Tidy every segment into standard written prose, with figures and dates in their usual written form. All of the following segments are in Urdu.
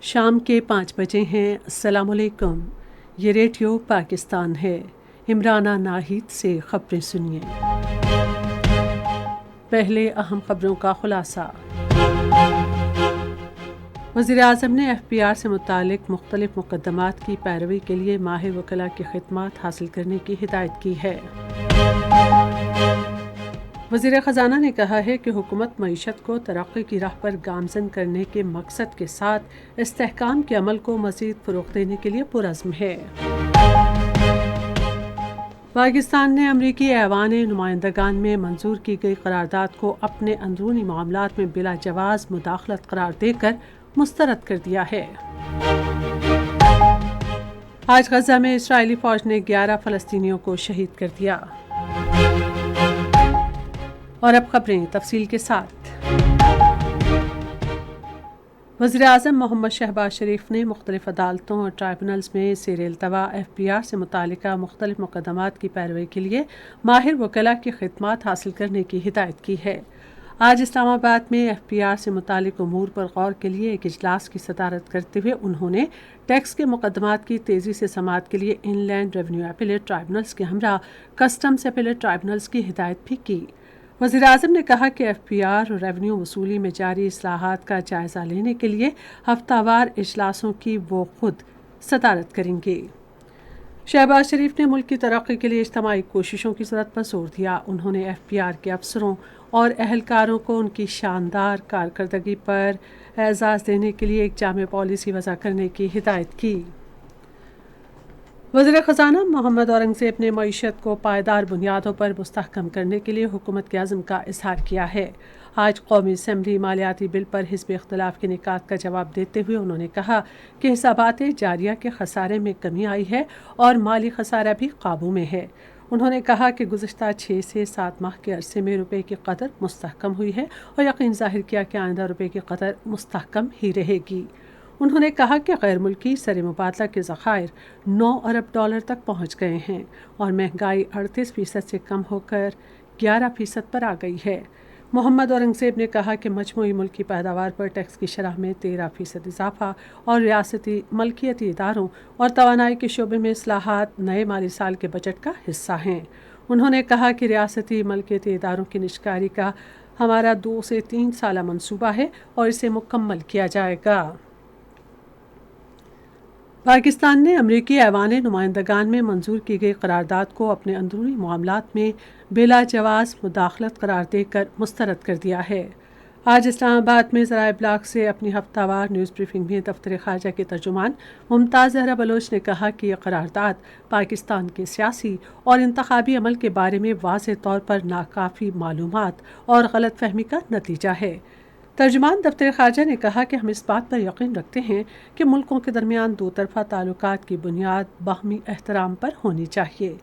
شام کے 5 بجے ہیں۔ السلام علیکم، یہ ریڈیو پاکستان ہے۔ عمرانہ ناہید سے خبریں سنیے۔ پہلے اہم خبروں کا خلاصہ۔ وزیراعظم نے ایف بی آر سے متعلق مختلف مقدمات کی پیروی کے لیے ماہر وکلاء کی خدمات حاصل کرنے کی ہدایت کی ہے۔ وزیر خزانہ نے کہا ہے کہ حکومت معیشت کو ترقی کی راہ پر گامزن کرنے کے مقصد کے ساتھ استحکام کے عمل کو مزید فروغ دینے کے لیے پرعزم ہے۔ پاکستان نے امریکی ایوان نمائندگان میں منظور کی گئی قرارداد کو اپنے اندرونی معاملات میں بلا جواز مداخلت قرار دے کر مسترد کر دیا ہے۔ آج غزہ میں اسرائیلی فوج نے 11 فلسطینیوں کو شہید کر دیا۔ اور اب خبریں تفصیل کے ساتھ۔ وزیراعظم محمد شہباز شریف نے مختلف عدالتوں اور ٹرائبونلز میں زیر التواء ایف بی آر سے متعلقہ مختلف مقدمات کی پیروی کے لیے ماہر وکلاء کی خدمات حاصل کرنے کی ہدایت کی ہے۔ آج اسلام آباد میں ایف بی آر سے متعلق امور پر غور کے لیے ایک اجلاس کی صدارت کرتے ہوئے انہوں نے ٹیکس کے مقدمات کی تیزی سے سماعت کے لیے ان لینڈ ریونیو اپیلیٹ ٹرائبونلز کے ہمراہ کسٹمز اپیلیٹ ٹرائبونلز کی ہدایت بھی کی۔ وزیراعظم نے کہا کہ ایف بی آر اور ریونیو وصولی میں جاری اصلاحات کا جائزہ لینے کے لیے ہفتہ وار اجلاسوں کی وہ خود صدارت کریں گے۔ شہباز شریف نے ملک کی ترقی کے لیے اجتماعی کوششوں کی ضرورت پر زور دیا۔ انہوں نے ایف بی آر کے افسروں اور اہلکاروں کو ان کی شاندار کارکردگی پر اعزاز دینے کے لیے ایک جامع پالیسی وضع کرنے کی ہدایت کی۔ وزیر خزانہ محمد اورنگزیب نے معیشت کو پائیدار بنیادوں پر مستحکم کرنے کے لیے حکومت کے عزم کا اظہار کیا ہے۔ آج قومی اسمبلی مالیاتی بل پر حزب اختلاف کے نکات کا جواب دیتے ہوئے انہوں نے کہا کہ حسابات جاریہ کے خسارے میں کمی آئی ہے اور مالی خسارہ بھی قابو میں ہے۔ انہوں نے کہا کہ گزشتہ 6 سے 7 ماہ کے عرصے میں روپے کی قدر مستحکم ہوئی ہے اور یقین ظاہر کیا کہ آئندہ روپے کی قدر مستحکم ہی رہے گی۔ انہوں نے کہا کہ غیر ملکی زر مبادلہ کے ذخائر 9 ارب ڈالر تک پہنچ گئے ہیں اور مہنگائی 38% سے کم ہو کر 11% پر آ گئی ہے۔ محمد اورنگزیب نے کہا کہ مجموعی ملکی پیداوار پر ٹیکس کی شرح میں 13% اضافہ اور ریاستی ملکیتی اداروں اور توانائی کے شعبے میں اصلاحات نئے مالی سال کے بجٹ کا حصہ ہیں۔ انہوں نے کہا کہ ریاستی ملکیتی اداروں کی نجکاری کا ہمارا 2 سے 3 سالہ منصوبہ ہے اور اسے مکمل کیا جائے گا۔ پاکستان نے امریکی ایوان نمائندگان میں منظور کی گئی قرارداد کو اپنے اندرونی معاملات میں بلا جواز مداخلت قرار دے کر مسترد کر دیا ہے۔ آج اسلام آباد میں ذرائع ابلاغ سے اپنی ہفتہ وار نیوز بریفنگ میں دفتر خارجہ کے ترجمان ممتاز زہرا بلوچ نے کہا کہ یہ قرارداد پاکستان کے سیاسی اور انتخابی عمل کے بارے میں واضح طور پر ناکافی معلومات اور غلط فہمی کا نتیجہ ہے۔ ترجمان دفتر خارجہ نے کہا کہ ہم اس بات پر یقین رکھتے ہیں کہ ملکوں کے درمیان دو طرفہ تعلقات کی بنیاد باہمی احترام پر ہونی چاہیے۔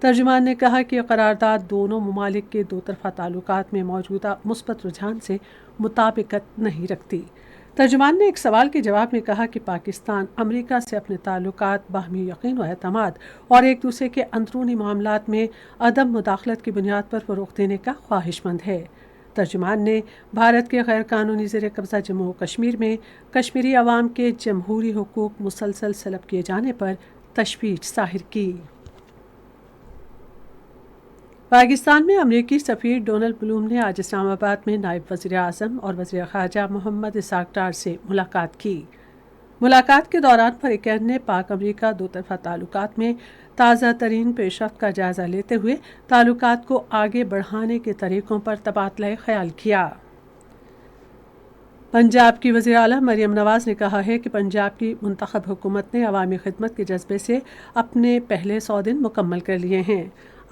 ترجمان نے کہا کہ یہ قرارداد دونوں ممالک کے دو طرفہ تعلقات میں موجودہ مثبت رجحان سے مطابقت نہیں رکھتی۔ ترجمان نے ایک سوال کے جواب میں کہا کہ پاکستان امریکہ سے اپنے تعلقات باہمی یقین و اعتماد اور ایک دوسرے کے اندرونی معاملات میں عدم مداخلت کی بنیاد پر فروغ دینے کا خواہش مند ہے۔ ترجمان نے بھارت کے غیر قانونی زیر قبضہ جموں و کشمیر میں کشمیری عوام کے جمہوری حقوق مسلسل سلب کیے جانے پر تشویش ظاہر کی۔ پاکستان میں امریکی سفیر ڈونلڈ بلوم نے آج اسلام آباد میں نائب وزیر اعظم اور وزیر خارجہ محمد اسحاق ڈار سے ملاقات کی۔ ملاقات کے دوران فریقین نے پاک امریکہ دو طرفہ تعلقات میں تازہ ترین پیش رفت کا جائزہ لیتے ہوئے تعلقات کو آگے بڑھانے کے طریقوں پر تبادلہ خیال کیا۔ پنجاب کی وزیر اعلیٰ مریم نواز نے کہا ہے کہ پنجاب کی منتخب حکومت نے عوامی خدمت کے جذبے سے اپنے پہلے 100 دن مکمل کر لیے ہیں۔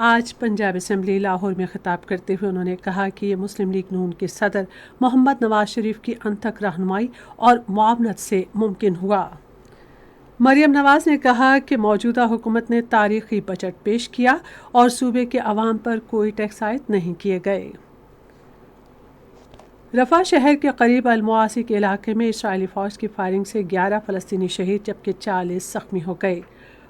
آج پنجاب اسمبلی لاہور میں خطاب کرتے ہوئے انہوں نے کہا کہ یہ مسلم لیگ نون کے صدر محمد نواز شریف کی انتھک رہنمائی اور معاونت سے ممکن ہوا۔ مریم نواز نے کہا کہ موجودہ حکومت نے تاریخی بجٹ پیش کیا اور صوبے کے عوام پر کوئی ٹیکس عائد نہیں کیے گئے۔ رفح شہر کے قریب المعاصی کے علاقے میں اسرائیلی فوج کی فائرنگ سے 11 فلسطینی شہید جبکہ 40 زخمی ہو گئے۔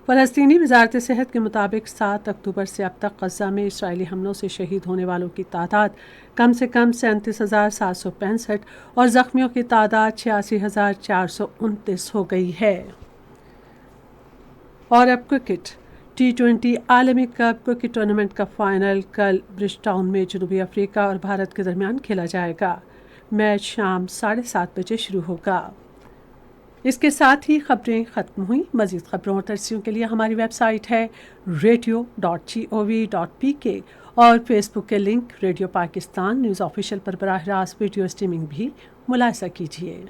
فلسطینی وزارت صحت کے مطابق 7 اکتوبر سے اب تک غزہ میں اسرائیلی حملوں سے شہید ہونے والوں کی تعداد کم سے کم 37,765 اور زخمیوں کی تعداد 86,429 ہو گئی ہے۔ اور اب کرکٹ، T20 عالمی کپ کرکٹ ٹورنامنٹ کا فائنل کل برج ٹاؤن میں جنوبی افریقہ اور بھارت کے درمیان کھیلا جائے گا۔ میچ شام 7:30 بجے شروع ہوگا۔ اس کے ساتھ ہی خبریں ختم ہوئیں۔ مزید خبروں اور ترسیوں کے لیے ہماری ویب سائٹ ہے radio.gov.pk اور فیس بک کے link radio Pakistan news official پر براہ راست ویڈیو اسٹریمنگ بھی ملاحظہ کیجیے۔